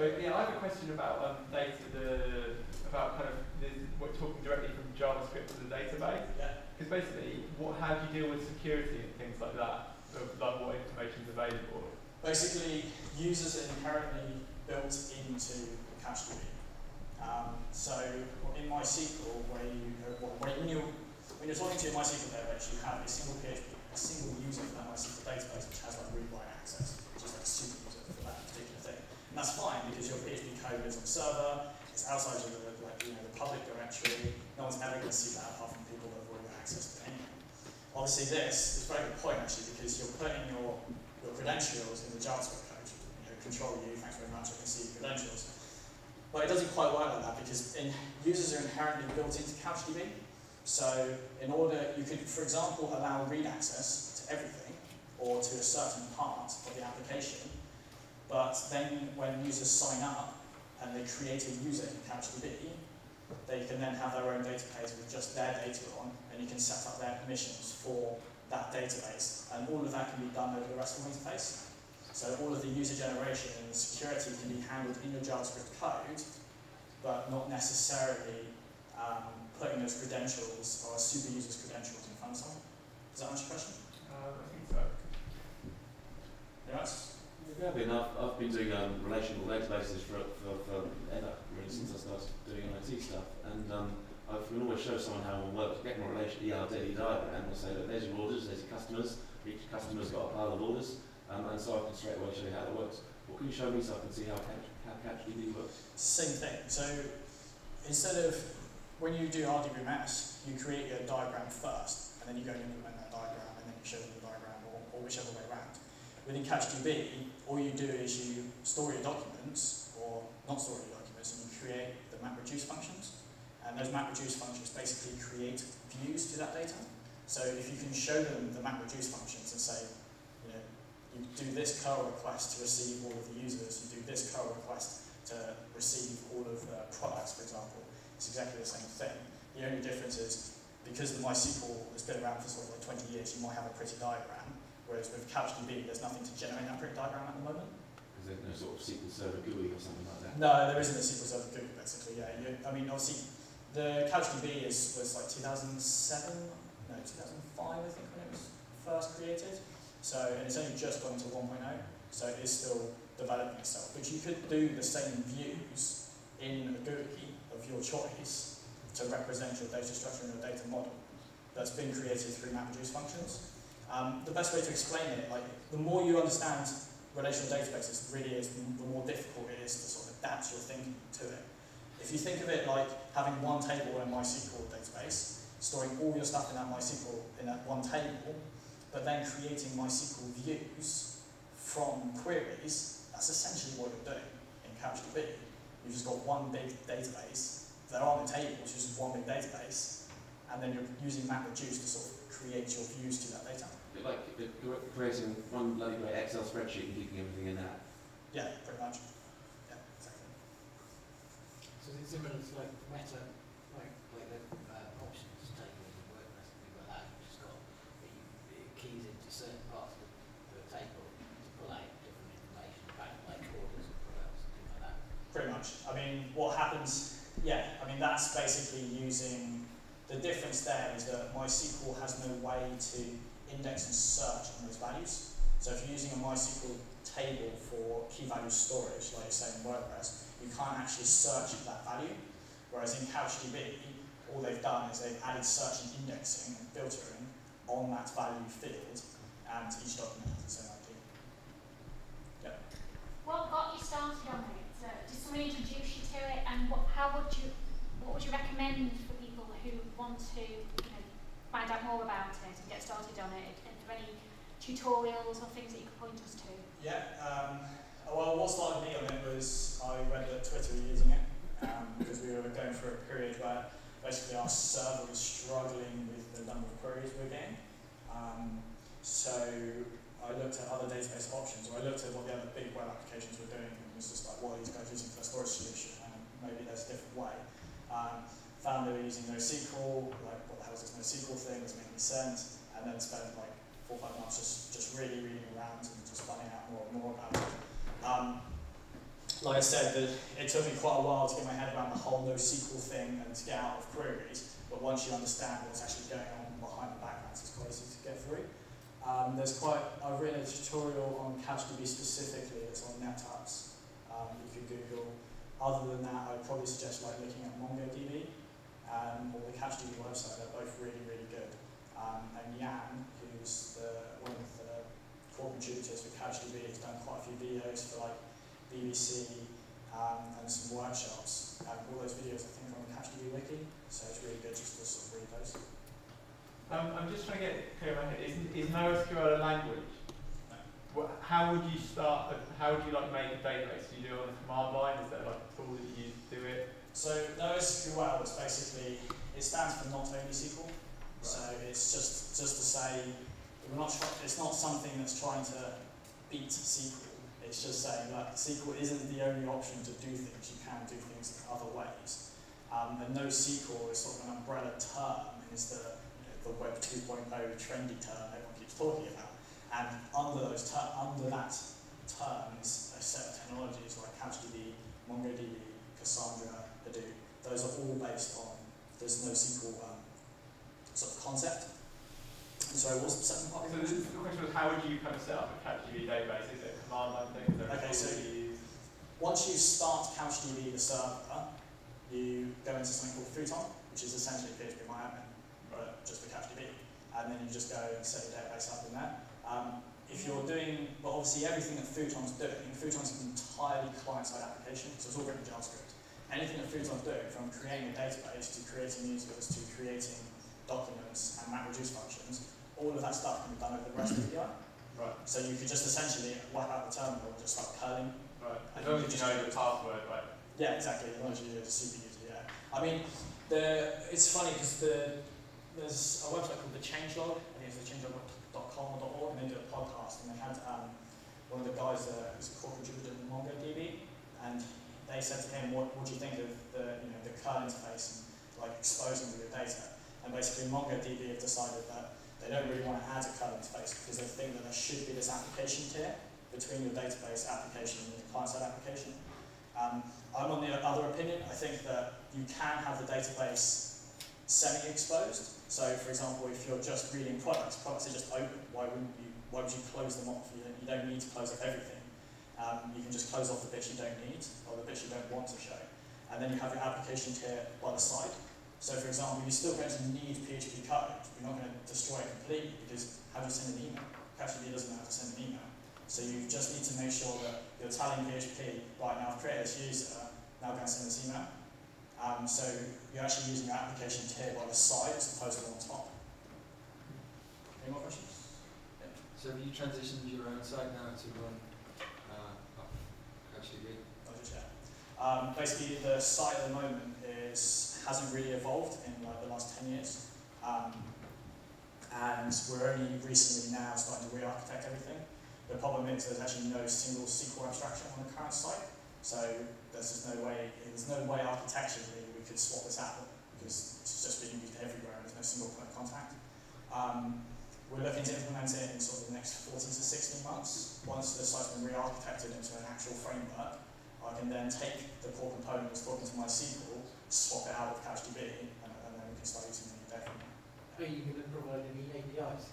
So yeah, I have a question about data, about kind of what talking directly from JavaScript to the database. Yeah. Because basically, how do you deal with security and things like that, of like what information is available? Basically, users are inherently built into CouchDB. So in MySQL, when you're talking to your MySQL database, you have a single user for that MySQL database which has like read-write access, which is like a super user for that particular thing. And that's fine because your PHP code is on the server, it's outside of the public directory. No one's ever going to see that apart from people that have already got access to it anyway. Obviously, this is a very good point actually because you're putting your credentials in the JavaScript code. Control U, thanks very much, I can see your credentials. But it doesn't quite work like that because users are inherently built into CouchDB. So in order, you could, for example, allow read access to everything or to a certain part of the application. But then when users sign up and they create a user in CouchDB, they can then have their own database with just their data on, and you can set up their permissions for that database. And all of that can be done over the RESTful interface. So all of the user generation and security can be handled in your JavaScript code, but not necessarily putting those credentials or a super user's credentials in front of someone. Does that answer your question? I think so. Anyone else? Yeah, I've been doing relational databases for ever, really, since I started doing IT stuff. And I can always show someone how one works, get more relation, daily diagram, and say, look, there's your orders, there's your customers, each customer's got a pile of orders, and so I can straight away show you how that works. What can you show me so I can see how CouchDB works? Same thing. So instead of, when you do RDBMS, you create your diagram first, and then you go and implement that diagram, and then you show them the diagram, or whichever way around. Within CouchDB, all you do is you store your documents, or not store your documents, and you create the MapReduce functions. And those MapReduce functions basically create views to that data. So if you can show them the MapReduce functions and say, you do this curl request to receive all of the users, you do this curl request to receive all of the products, for example, it's exactly the same thing. The only difference is, because the MySQL has been around for sort of like 20 years, you might have a pretty diagram. Whereas with CouchDB, there's nothing to generate that pretty diagram at the moment. Is there no sort of SQL Server GUI or something like that? No, there isn't a SQL Server GUI, basically, yeah. I mean, obviously, the CouchDB was like 2007, no, 2005, I think, when it was first created. So, and it's only just gone to 1.0, so it is still developing itself. But you could do the same views in a GUI of your choice to represent your data structure and your data model that's been created through MapReduce functions. The best way to explain it, like, the more you understand relational databases really is, the more difficult it is to sort of adapt your thinking to it. If you think of it like having one table in a MySQL database, storing all your stuff in that MySQL in that one table, but then creating MySQL views from queries, that's essentially what you're doing in CouchDB. You've just got one big database. There aren't tables, it's just one big database, and then you're using MapReduce to sort of create your views to that data. Like creating one bloody great Excel spreadsheet and keeping everything in that. Yeah, pretty much. Yeah, exactly. So it's similar to like meta, like the options tables in WordPress and things like that. You've just got the keys into certain parts of the table to pull out different information about like orders and products and things like that. Pretty much. I mean, what happens? Yeah, I mean that's basically using. The difference there is that MySQL has no way to index and search on those values. So if you're using a MySQL table for key value storage, like you say in WordPress, you can't actually search that value. Whereas in CouchDB, all they've done is they've added search and indexing and filtering on that value field, and each document has its own ID. Yep. What got you started on it? Did someone introduce you to it, and what would you recommend for people who want to find out more about it and get started on it? Are there any tutorials or things that you could point us to? Yeah, well, what started me on it was I read that Twitter were using it because we were going through a period where basically our server was struggling with the number of queries we were getting. So I looked at other database options, or I looked at what the other big web applications were doing, and it was just like, what are these guys using for a storage solution? And maybe there's a different way. Found they were using NoSQL, like what the hell is this NoSQL thing, doesn't make any sense, and then spent like 4 or 5 months just really reading around and just finding out more and more about it. like I said, it took me quite a while to get my head around the whole NoSQL thing and to get out of queries, but once you understand what's actually going on behind the backgrounds, it's quite easy to get through. I've written a tutorial on CouchDB specifically, it's on NetApps, you could Google. Other than that, I would probably suggest like looking at MongoDB or the CouchDB website, they're both really, really good. And Jan, who's one of the core contributors for CouchDB, has done quite a few videos for like BBC and some workshops. All those videos I think are on the CouchDB wiki, so it's really good just to sort of read those. I'm just trying to get clear in my head. Is NoSQL a language? No. How would you start? How would you like make a database? Do you do it on a command line? Is there like a tool that you use to do it? So NoSQL is basically, it stands for not only SQL. Right. So it's just to say it's not something that's trying to beat SQL. It's just saying that SQL isn't the only option to do things. You can do things other ways. And NoSQL is sort of an umbrella term. Is the Web 2.0 trendy term everyone keeps talking about. And under that term is a set of technologies like CouchDB, MongoDB, Cassandra, Hadoop. Those are all based on this NoSQL sort of concept. And so what's the second part? So the question was, how would you kind of set up a CouchDB database? Is it a command line thing? Is there a tool that you use? Once you start CouchDB, the server, you go into something called Futon, which is essentially PHP-MyAdmin, but just for CouchDB. And then you just go and set your database up in there. If you're doing, but obviously everything that Futon's doing, Futon's an entirely client-side application, so it's all written in JavaScript. Anything that Futon's doing, from creating a database to creating users to creating documents and MapReduce functions, all of that stuff can be done over the REST API. Right. So you could just essentially whack out the terminal and just start curling. Right. As long as you know the password, right? Yeah, exactly. As long as you know the super user, yeah. I mean, it's funny because there's a website called the Changelog. I think it's the changelog.com or .org, and they do a podcast, and they had one of the guys who's a core contributor in MongoDB, and they said to him, what do you think of the curl interface and like exposing your data? And basically MongoDB have decided that they don't really want to add a curl interface because they think that there should be this application tier between your database application and your client-side application. I'm on the other opinion. I think that you can have the database semi-exposed. So, for example, if you're just reading products are just open. Why would you close them off? You don't need to close up everything. You can just close off the bits you don't need or the bits you don't want to show. And then you have your application tier by the side. So, for example, you're still going to need PHP code. You're not going to destroy it completely because how do you send an email? CouchDB doesn't know how to send an email. So you just need to make sure that you're telling PHP, right now I've created this user, now I'm going to send this email. So you're actually using your application tier by the side as opposed to on top. Any more questions? Yeah. So have you transitioned your own site now to run CouchDB? Basically, the site at the moment hasn't really evolved in like the last 10 years. And we're only recently now starting to re-architect everything. The problem is there's actually no single SQL abstraction on the current site. So there's no way architecturally we could swap this out because it's just being used everywhere and there's no single point of contact. We're looking to implement it in sort of the next 14 to 16 months. Once the site's been re-architected into an actual framework, I can then take the core components talking to MySQL, swap it out with CouchDB, and then we can start using the new data. Are you going to provide any APIs?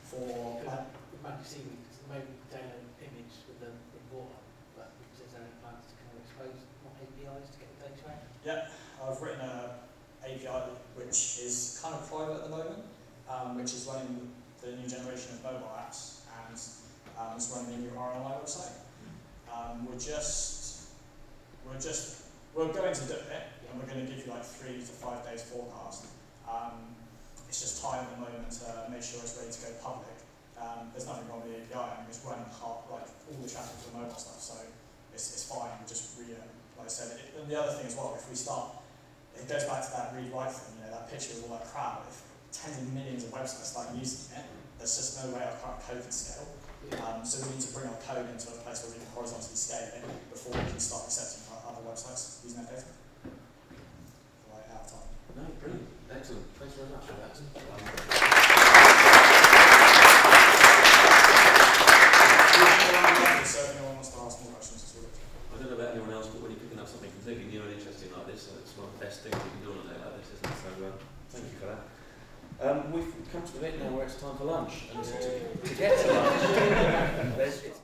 For the Magic Seaweed, because at the moment you download an image with the import on, but is there any plans to kind of expose more APIs to get the data out? Yeah, I've written an API which is kind of private at the moment, which is running the new generation of mobile apps and is running the new RLI website. We're going to do it, and we're going to give you like 3 to 5 days forecast. It's just time at the moment to make sure it's ready to go public. There's nothing wrong with the API. I mean, it's running all the traffic for the mobile stuff, so it's fine. We just like I said. And the other thing as well, if we start, it goes back to that read-write thing. That picture of all that crowd. If tens of millions of websites start using it, there's just no way our current code can scale. So we need to bring our code into a place where we can horizontally scale it before we can start accepting other websites using that data. Right, out of time. No, brilliant. Excellent. Thanks very much for that. So if anyone wants to ask more questions, I don't know about else, but when you're picking up something completely new and interesting like this, it's one of the best things you can do on a day like this, isn't it? So thank you for that. We've come to the bit now where it's time for lunch, and to get to lunch.